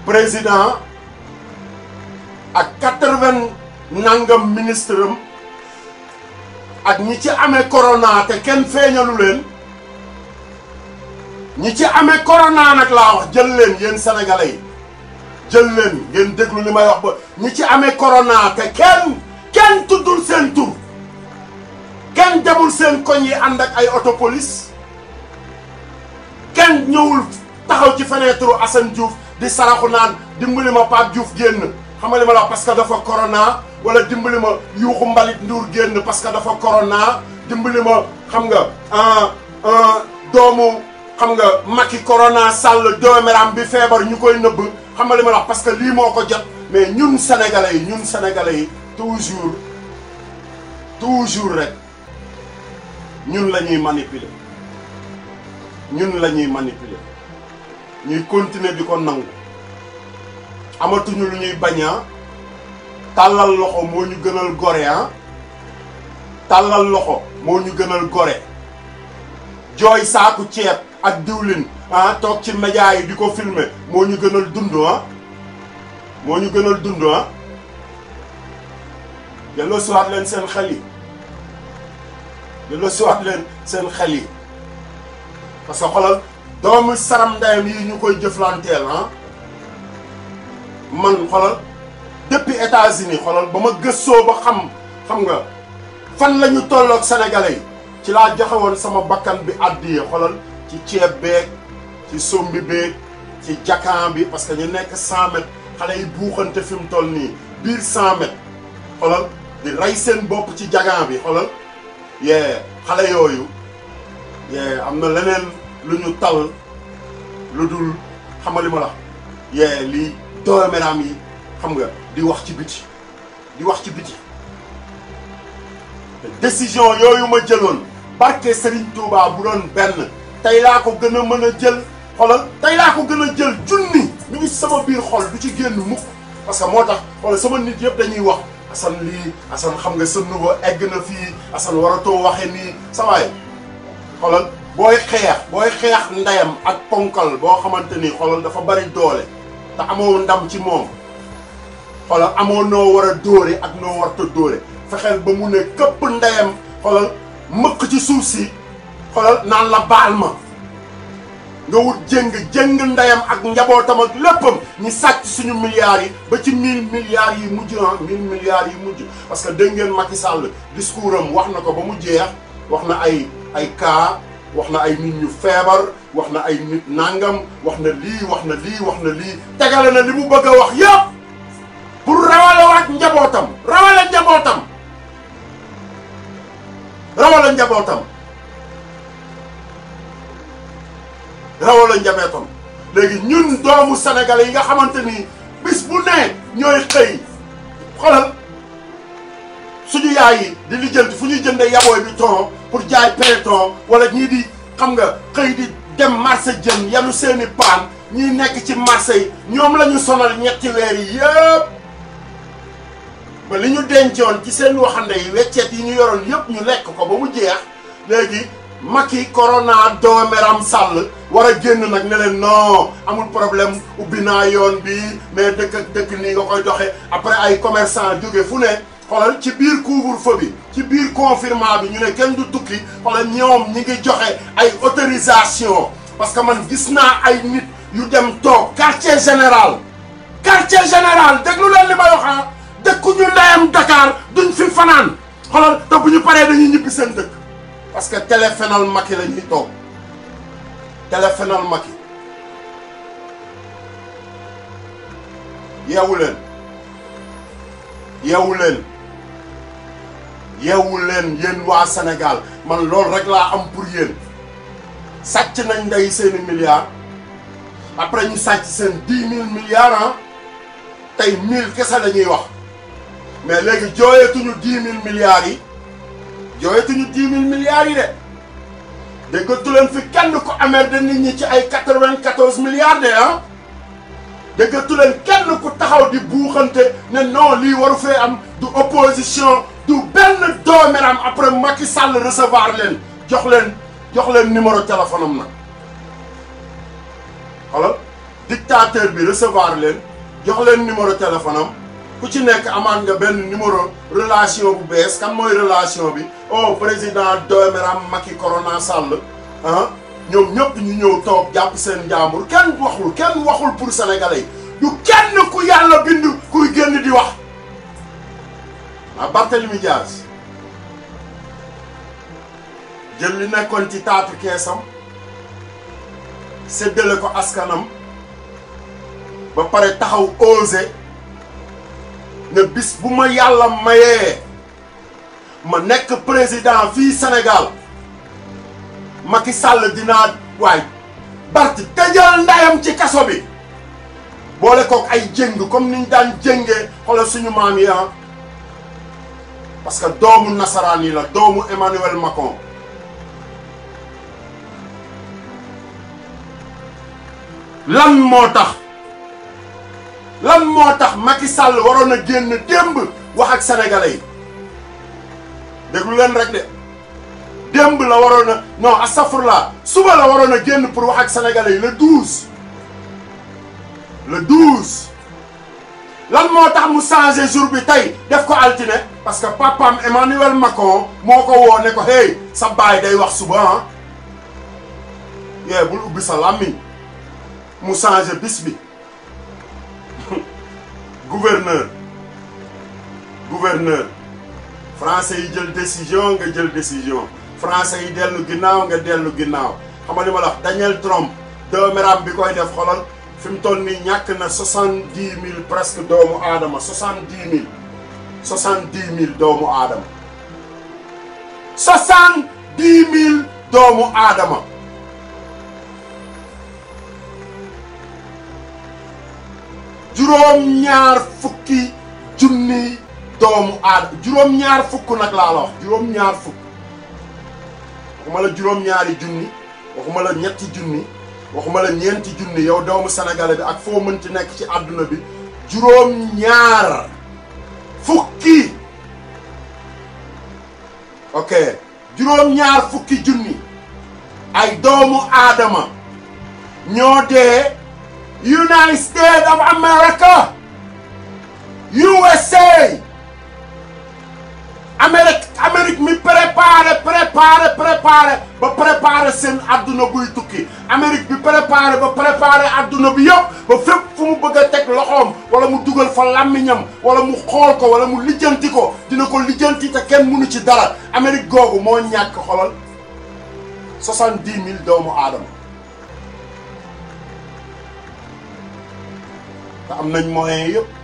président ak 80 nangam ministre am ak ñi ci amee corona te kenn feeñalu leen ñi ci amee corona nag laa wax jël leen yéen sénégalais yi jël leen ngeen déglu li may wax ba ñi ci amee corona te kenn tuddul seen tur kenn demul seen koñ yi ànd ak ay auto police kenn ñëwul taxaw ci fenêtre Assane Diouf di saraxu naan dimbali ma Pape Diouf génn xam nga li ma la wax parce que dafa corona wala dimbali ma Yuuxu Mbalit Ndour génn parce que dafa corona dimbali ma xam nga doomu xam nga Macky corona Sall dooméram bi feebar ñu koy nëbb xam nga li ma la wax parce que lii moo ko jot mais ñun sénégalais yi toujours rek ñun la ñuy manipuler ñuy continuer di ko nangu amatuñu lu ñuy bañaa tàllal loxo moo ñu gënal gore tàllal loxo moo ñu gënal gore jooy saaku ceeb ak diwlin toog ci média yi di ko filmer moo ñu gënal dund moo ñu gënal dund delloo siwaat leen seen xel yi parce que xoolal doomu saram ndayam yi ñu koy jëflanteel man xoolal depuis États-Unis xoolal ba ma gëstoo ba xam nga fan la ñu tolloog sénégalais yi ci laa joxe woon sama bakkan bi àddiye xoolal ci ceeb beeg ci sombi beeg ci jakan bi parce que ñu nekk 100 mètres xale yi buuxante fi mu toll nii biir 100 mètres xoolal di rey seen bopp ci jagan bi xoolal xale yooyu am na leneen lu ñu tal lu dul xamali ma la lii dooméram yi xam nga di wax ci biti décision yooyu ma jëloon barke Serigne Touba bu doon benn tey laa ko gën a mën a jël xoolal tey laa ko gën a jël junni mi ngi sama biir xol du ci génn mukk parce que moo tax xoolal sama nit yëpp dañuy wax Assane lii Assane xam nga sa nouveau egg na fii Assane waratoo waxe nii sa waay xoolal booy xeex ndeyam ak ponkal boo xamante ni xoolal dafa bari doole te amoo ndam ci moom xoolal amoo noo war a dóore ak noo warta dóore fexeel ba mu ne këpp ndeyam xoolal mëq ci suuf si xoolal naan la baal ma nga wut jëng ndeyam ak njabootam ak léppam ñi sàcc suñu milliards yi ba ci 1000 milliards yi mujj 1000 milliards yi mujj parce que dégg ngeen Macky Sall discours am wax na ko ba mu jeex wax na ay cas wax na ay nit ñu feebar wax na ay nit nangam wax na lii tegale na li mu bëgg a wax yëpp pour rawale waat njabootam rawale njabootam léegi ñun doomu sénégalais yi nga xamante ni bis bu ne ñooy xëy xoolal suñu yaay yi di lijjanti fu ñuy jëndee yabooy bi ton pour jaay peloton wala ñii di xam nga xëy di dem marché jën yanu seeni paan ñii nekk ci marché yi ñoom la ñu sonal ñetti weer yi yëpp ba li ñu dencoon ci seen waxande yi weccet yi ñu yoroon yëpp ñu lekk ko ba mu jeex léegi Macky corona doomeram Sall war a génn nag ne leen non amul problème ubbi naa yoon bi mais dëkk ak dëkk nii nga koy doxe après ay commerçant jóge fu ne xoolal ci biir couvre-feu bi ci biir confinement bi ñu ne kenn du tukki xoolal ñoom ñi ngi joxe ay autorisation parce que man gis naa ay nit yu dem toog quartier général déglu leen li may wax dëkkuñu ndeyam Dakar duñ fi fanaan xoolal te bu ñu paree dañuy ñibbi seen dëkk parce que téléphonal Macky la ñuy toog téléphonal Macky yeewu leen yéen waa Sénégal man loolu rek laa am pour yéen sàcc nañ ndey seeni milliards après ñu sàcc seen 10 000 milliards tey 1000 kese la ñuy wax mais léegi jooyeetuñu 10 000 milliards yi jooyeetuñu 10 000 milliards yi de déggatu leen fi kenn ko amer de nit ñi ci ay 94 milliards de déggatu leen kenn ku taxaw di buuxante ne non lii waru fee am du opposition du benn doomeram après Macky Sall recevoir leen jox leen numéro téléphone am nag xoolal dictateur bi recevoir leen jox leen numéro téléphone am ku ci nekk amaan nga benn numéro relation bu bees. kan mooy relation bi oh président doomeram Macky Corona Sall ah ñoom ñëpp ñu ñëw toog jàpp seen njàmbur kenn waxul pour sénégalais du kenn ku yàlla bind kuy génn di wax. Barthélemy Dias jël li nekkoon ci taatu keesam séddale ko askanam ba pare taxaw osé ne bis bu ma yàlla mayee ma nekk président fii Sénégal Macky Sall dinaa waay Barth tëjal ndayam ci kaso bi boole kook ay jëng comme niñ daan jëngee xoolal suñu maam yi parce que doomu nasaraan yi la doomu Emmanuel Macron lan moo tax Macky Sall waroon a génn démb wax ak sénégalais yi déglu leen rek de démb la waroon a non astafurlah suba la waroon a génn pour wax ak sénégalais yi le 12 lan moo tax mu changé jour bi tey def ko altine parce que papaam Emmanuel Macron moo ko woo ne ko hey sa baay day wax suba yee bul ubbi sa làmmiñ mu changé bis bi gouverneur français yi jël décision nga jël décision français yi dellu ginnaaw nga dellu ginnaaw xam nga li ma la wax Daniel Trump dooméram bi koy def xolal fi mu toll nii ñàkk na 70 000 presque doomu aadama 70 000 doomu aadama 70 000 doomu aadama juróom-ñaar fukki junni doomu aadama juróom-ñaar fukk nag laa la wax juróom-ñaar fukk waxuma la juróom-ñaari junni waxuma la ñetti junni waxuma la ñeenti junni yow doomu sénégalais bi ak foo mënti nekk ci àdduna bi juróom-ñaar fukki ok juróom-ñaar fukki junni ay doomu aadama ñoo dee United States of America USA Amérique mi préparé ba préparé seen adduna buy tukki Amérique bi préparé adduna bi yëpp ba fépp fu mu bëgg a teg loxoom wala mu dugal fa làmmiñam wala mu xool ko wala mu lijjanti ko dina ko lijjanti te kenn mënu ci dara Amérique googu moo ñàkk xolal 70 000 doomu aadama te am nañ moyens yëpp